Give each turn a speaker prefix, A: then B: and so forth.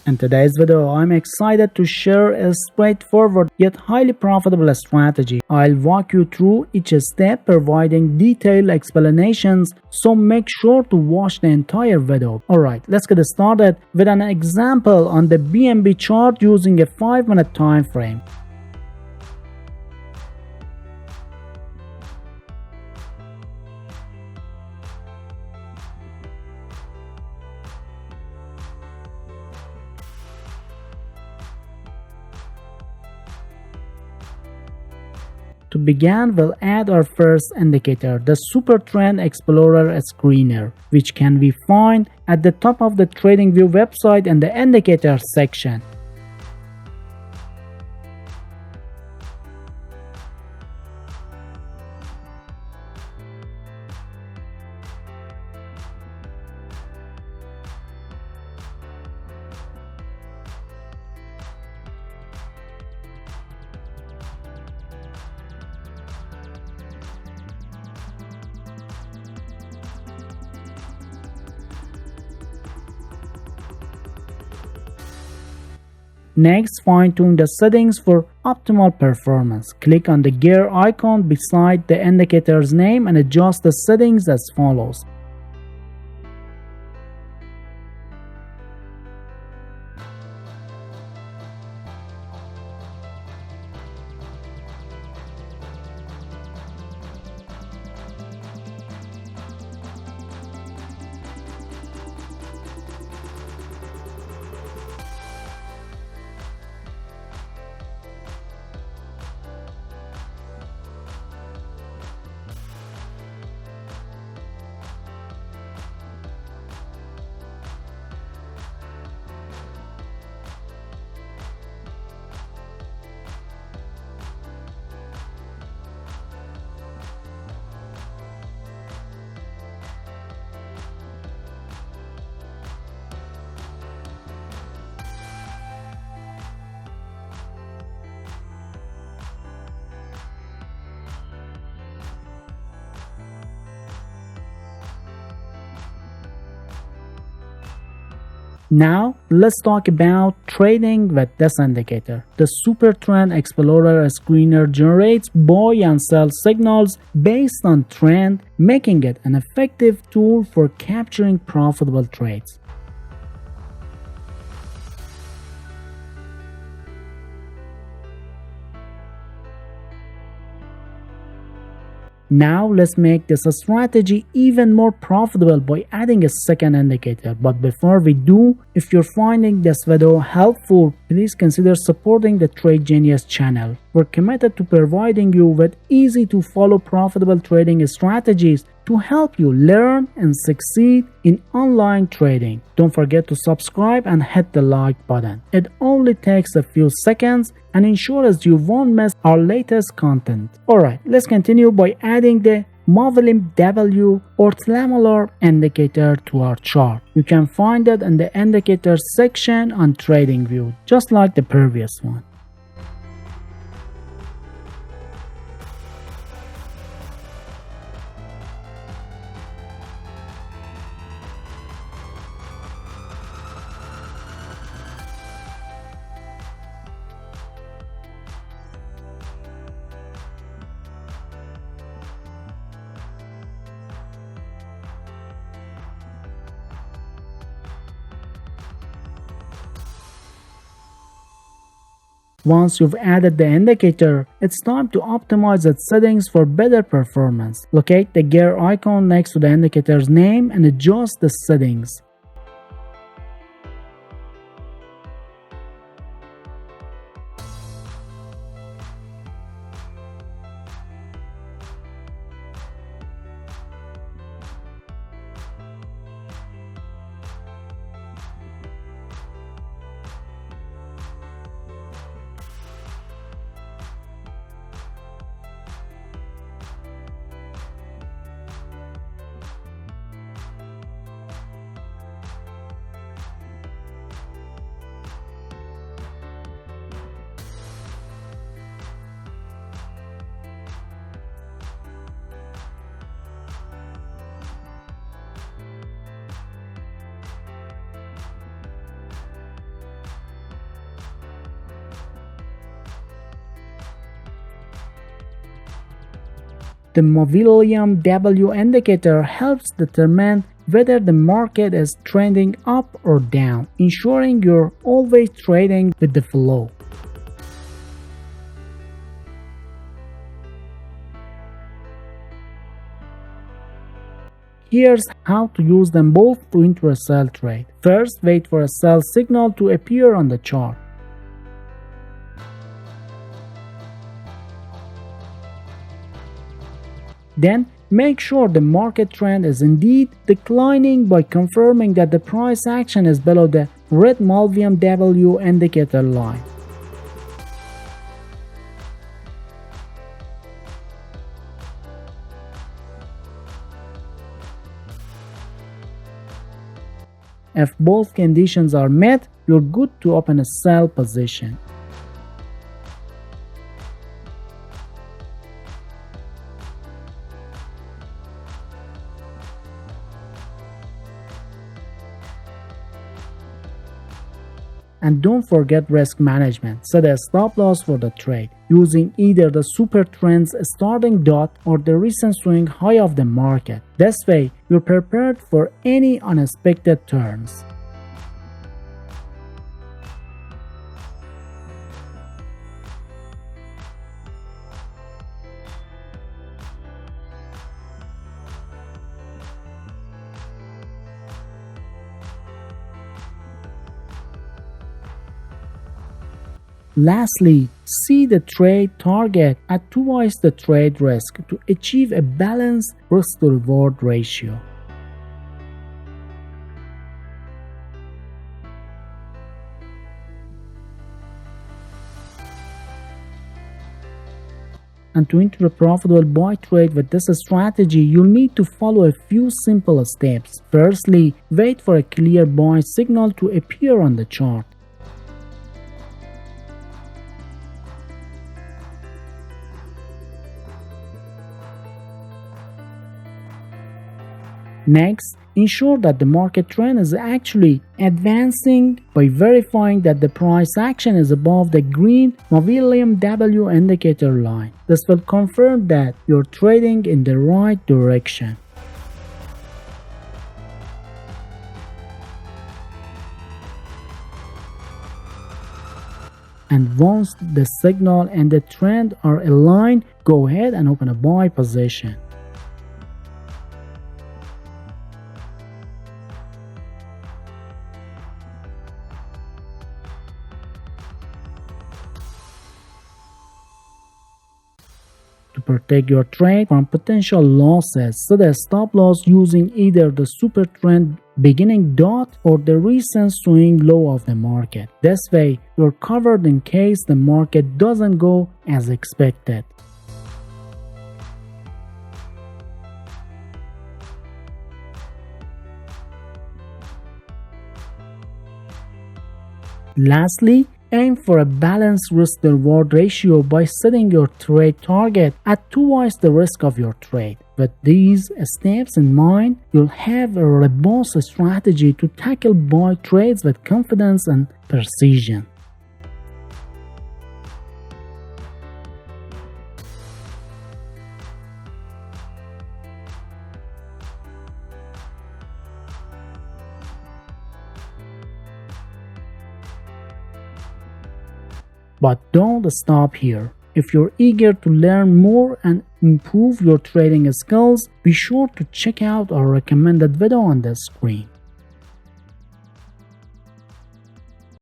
A: In today's video, I'm excited to share a straightforward yet highly profitable strategy. I'll walk you through each step, providing detailed explanations, so make sure to watch the entire video. Alright, let's get started with an example on the BNB chart using a 5-minute time frame. To begin, we'll add our first indicator, the Super Trend Explorer Screener, which can be found at the top of the TradingView website in the indicator section. Next, fine-tune the settings for optimal performance. Click on the gear icon beside the indicator's name and adjust the settings as follows. Now, let's talk about trading with this indicator. The Super Trend Explorer Screener generates buy and sell signals based on trend, making it an effective tool for capturing profitable trades. Now let's make this strategy even more profitable by adding a second indicator. But before we do, if you're finding this video helpful, please consider supporting the TradeGenius channel. We're committed to providing you with easy to follow profitable trading strategies to help you learn and succeed in online trading. Don't forget to subscribe and hit the like button. It only takes a few seconds and ensures you won't miss our latest content. Alright, let's continue by adding the Movelim W or Lamellar indicator to our chart. You can find it in the indicator section on TradingView, just like the previous one. Once you've added the indicator, it's time to optimize its settings for better performance. Locate the gear icon next to the indicator's name and adjust the settings. The Movilium W indicator helps determine whether the market is trending up or down, ensuring you're always trading with the flow. Here's how to use them both to enter a sell trade. First, wait for a sell signal to appear on the chart. Then, make sure the market trend is indeed declining by confirming that the price action is below the red Movilium W indicator line. If both conditions are met, you're good to open a sell position. And don't forget risk management. Set a stop loss for the trade using either the super trend's starting dot or the recent swing high of the market. This way, you're prepared for any unexpected turns. Lastly, see the trade target at twice the trade risk to achieve a balanced risk-to-reward ratio. And to enter a profitable buy trade with this strategy, you'll need to follow a few simple steps. Firstly, wait for a clear buy signal to appear on the chart. Next, ensure that the market trend is actually advancing by verifying that the price action is above the green Movilium W indicator line. This will confirm that you're trading in the right direction. And once the signal and the trend are aligned, go ahead and open a buy position. To protect your trade from potential losses, set a stop loss using either the super trend beginning dot or the recent swing low of the market. This way, you're covered in case the market doesn't go as expected. Lastly, aim for a balanced risk-to-reward ratio by setting your trade target at twice the risk of your trade. With these steps in mind, you'll have a robust strategy to tackle buy trades with confidence and precision. But don't stop here. If you're eager to learn more and improve your trading skills, be sure to check out our recommended video on the screen.